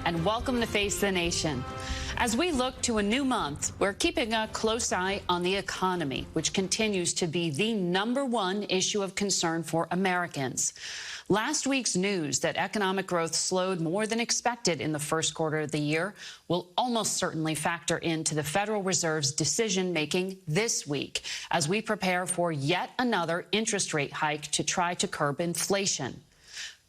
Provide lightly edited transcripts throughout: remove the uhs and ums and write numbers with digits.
and welcome to Face the Nation. As we look to a new month, we're keeping a close eye on the economy, which continues to be the #1 issue of concern for Americans. Last week's news that economic growth slowed more than expected in the first quarter of the year will almost certainly factor into the Federal Reserve's decision-making this week as we prepare for yet another interest rate hike to try to curb inflation.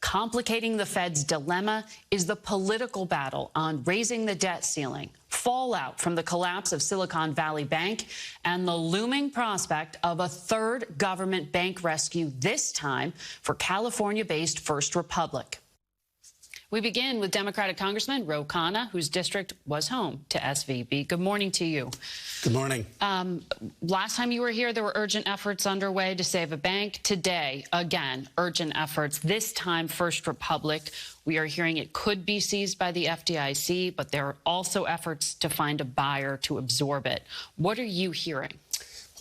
Complicating the Fed's dilemma is the political battle on raising the debt ceiling, fallout from the collapse of Silicon Valley Bank, and the looming prospect of a third government bank rescue, this time for California-based First Republic. We begin with Democratic Congressman Khanna, whose district was home to SVB. Good morning to you. Good morning. Last time you were here, there were urgent efforts underway to save a bank. Today, again, urgent efforts. This time, First Republic. We are hearing it could be seized by the FDIC, but there are also efforts to find a buyer to absorb it. What are you hearing?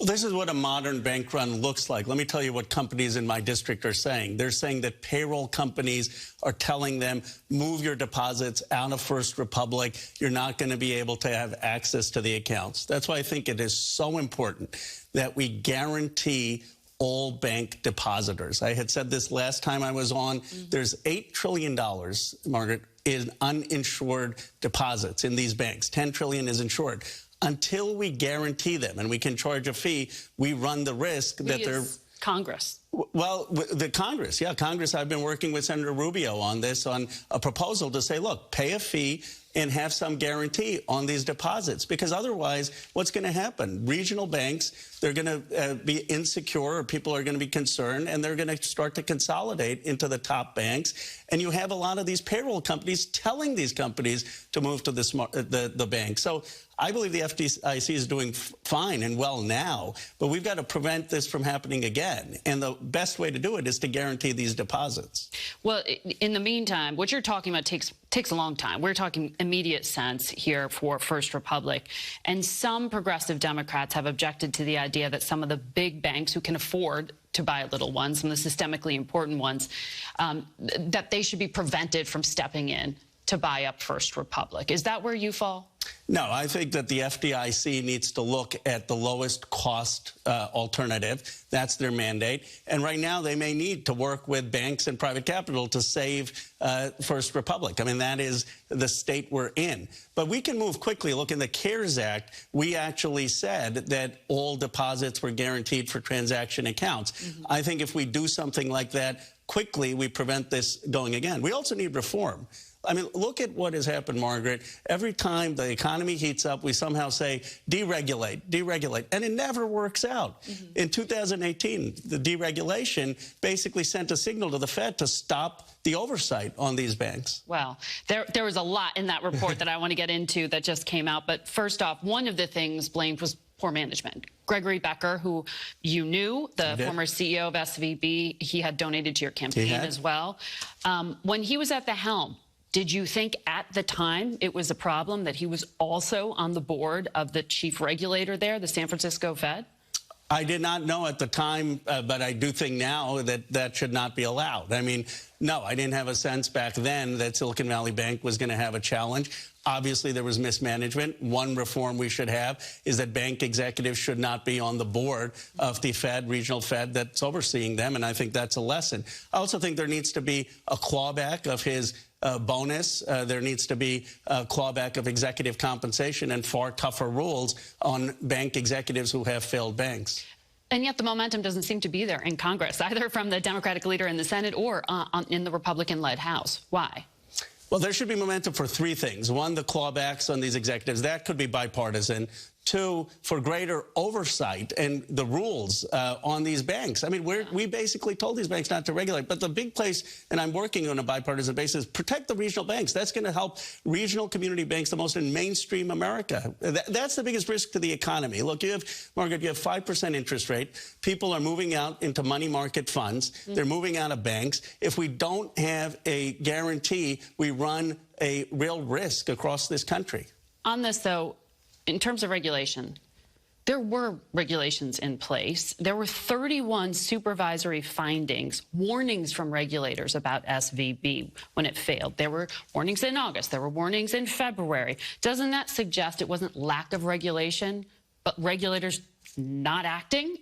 Well, this is what a modern bank run looks like. Let me tell you what companies in my district are saying. They're saying that payroll companies are telling them, move your deposits out of First Republic. You're not going to be able to have access to the accounts. That's why I think it is so important that we guarantee all bank depositors. I had said this last time I was on. There's $8 trillion, Margaret, in uninsured deposits in these banks. $10 trillion is insured. Until we guarantee them and we can charge a fee, we run the risk that they're... Congress. Well, the Congress, yeah, Congress. I've been working with Senator Rubio on this, on a proposal to say, look, pay a fee and have some guarantee on these deposits, because otherwise what's going to happen? Regional banks, they're going to be insecure, or people are going to be concerned, and they're going to start to consolidate into the top banks. And you have a lot of these payroll companies telling these companies to move to the bank. So I believe the FDIC is doing fine and well now, but we've got to prevent this from happening again. And the best way to do it is to guarantee these deposits. Well, in the meantime, what you're talking about takes a long time. We're talking immediate sense here for First Republic. And some progressive Democrats have objected to the idea that some of the big banks who can afford to buy little ones, some of the systemically important ones, that they should be prevented from stepping in to buy up First Republic. Is that where you fall? No, I think that the FDIC needs to look at the lowest cost alternative. That's their mandate. And right now they may need to work with banks and private capital to save First Republic. I mean, that is the state we're in. But we can move quickly. Look, in the CARES Act, we actually said that all deposits were guaranteed for transaction accounts. I think if we do something like that quickly, we prevent this going again. We also need reform. I mean, look at what has happened, Margaret. Every time the economy heats up, we somehow say, deregulate, deregulate, and it never works out. In 2018, the deregulation basically sent a signal to the Fed to stop the oversight on these banks. Well, there was a lot in that report that I want to get into that just came out. But first off, one of the things blamed was poor management. Gregory Becker, who you knew, the former CEO of SVB, he had donated to your campaign as well. When he was at the helm, did you think at the time it was a problem that he was also on the board of the chief regulator there, the San Francisco Fed? I did not know at the time, but I do think now that that should not be allowed. I mean, no, I didn't have a sense back then that Silicon Valley Bank was going to have a challenge. Obviously, there was mismanagement. One reform we should have is that bank executives should not be on the board of the Fed, regional Fed, that's overseeing them, and I think that's a lesson. I also think there needs to be a clawback of his bonus. There needs to be a clawback of executive compensation and far tougher rules on bank executives who have failed banks. And yet the momentum doesn't seem to be there in Congress, either from the Democratic leader in the Senate or in the Republican-led House. Why? Well, there should be momentum for three things. One, the clawbacks on these executives. That could be bipartisan. Two, for greater oversight and the rules on these banks. I mean, we basically told these banks not to regulate. But the big place, and I'm working on a bipartisan basis, protect the regional banks. That's going to help regional community banks the most in mainstream America. That's the biggest risk to the economy. Look, Margaret, you have 5% interest rate. People are moving out into money market funds. They're moving out of banks. If we don't have a guarantee, we run a real risk across this country. On this, though, in terms of regulation, There were regulations in place. There were 31 supervisory findings, warnings from regulators about SVB when it failed. There were warnings in August. There were warnings in February. Doesn't that suggest it wasn't lack of regulation, but regulators not acting?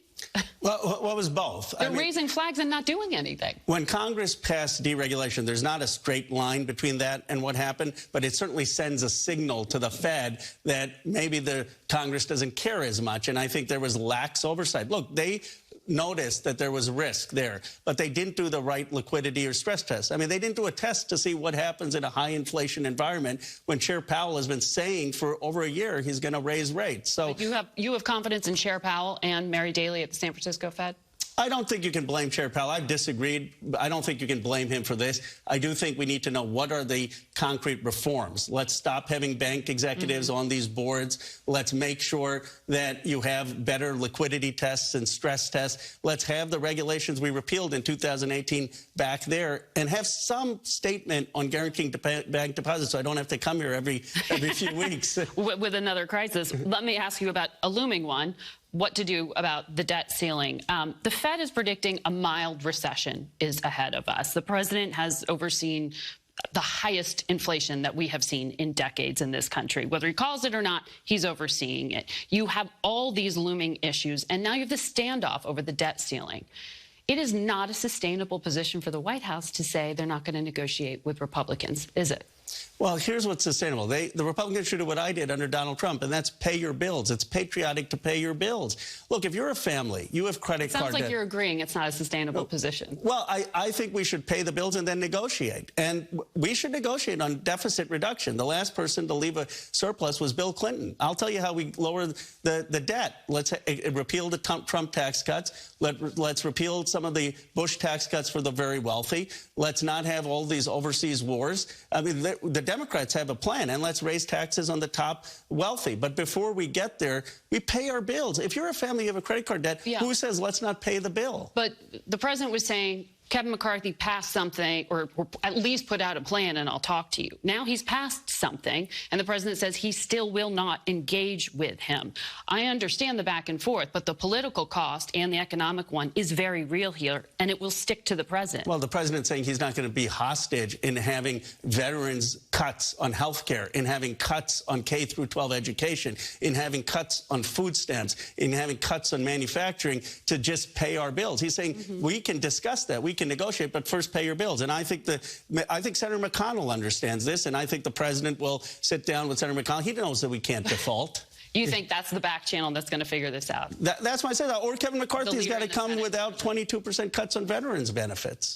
Well, what was both? They're raising flags and not doing anything. When Congress passed deregulation, there's not a straight line between that and what happened, but it certainly sends a signal to the Fed that maybe the Congress doesn't care as much, and I think there was lax oversight. Look, they noticed that there was risk there, but they didn't do the right liquidity or stress test. I mean, they didn't do a test to see what happens in a high inflation environment when Chair Powell has been saying for over a year he's going to raise rates. So you have confidence in Chair Powell and Mary Daly at the San Francisco Fed? I don't think you can blame Chair Powell. I've disagreed. I don't think you can blame him for this. I do think we need to know what are the concrete reforms. Let's stop having bank executives on these boards. Let's make sure that you have better liquidity tests and stress tests. Let's have the regulations we repealed in 2018 back there and have some statement on guaranteeing bank deposits so I don't have to come here every few weeks. With another crisis. Let me ask you about a looming one. What to do about the debt ceiling. The Fed is predicting a mild recession is ahead of us. The president has overseen the highest inflation that we have seen in decades in this country. Whether he calls it or not, he's overseeing it. You have all these looming issues, and now you have the standoff over the debt ceiling. It is not a sustainable position for the White House to say they're not going to negotiate with Republicans, is it? Well, here's what's sustainable. The Republicans should do what I did under Donald Trump, and that's pay your bills. It's patriotic to pay your bills. Look, if you're a family, you have credit card debt. Sounds like you're agreeing it's not a sustainable position. Well, I think we should pay the bills and then negotiate. And we should negotiate on deficit reduction. The last person to leave a surplus was Bill Clinton. I'll tell you how we lower the debt. Let's repeal the Trump tax cuts. Let's repeal some of the Bush tax cuts for the very wealthy. Let's not have all these overseas wars. I mean, the Democrats have a plan, and let's raise taxes on the top wealthy. But before we get there, we pay our bills. If you're a family, you have a credit card debt, who says let's not pay the bill? But the president was saying Kevin McCarthy passed something, or at least put out a plan, and I'll talk to you. Now he's passed something, and the president says he still will not engage with him. I understand the back and forth, but the political cost and the economic one is very real here, and it will stick to the president. Well, the president's saying he's not going to be hostage in having veterans cuts on health care, in having cuts on K through 12 education, in having cuts on food stamps, in having cuts on manufacturing to just pay our bills. He's saying we can discuss that. We can negotiate, but first pay your bills. And I think Senator McConnell understands this, and I think the president will sit down with Senator McConnell. He knows that we can't default. You think that's the back channel that's going to figure this out? That's why I said that. Or Kevin McCarthy's got to come without 22% cuts on veterans benefits.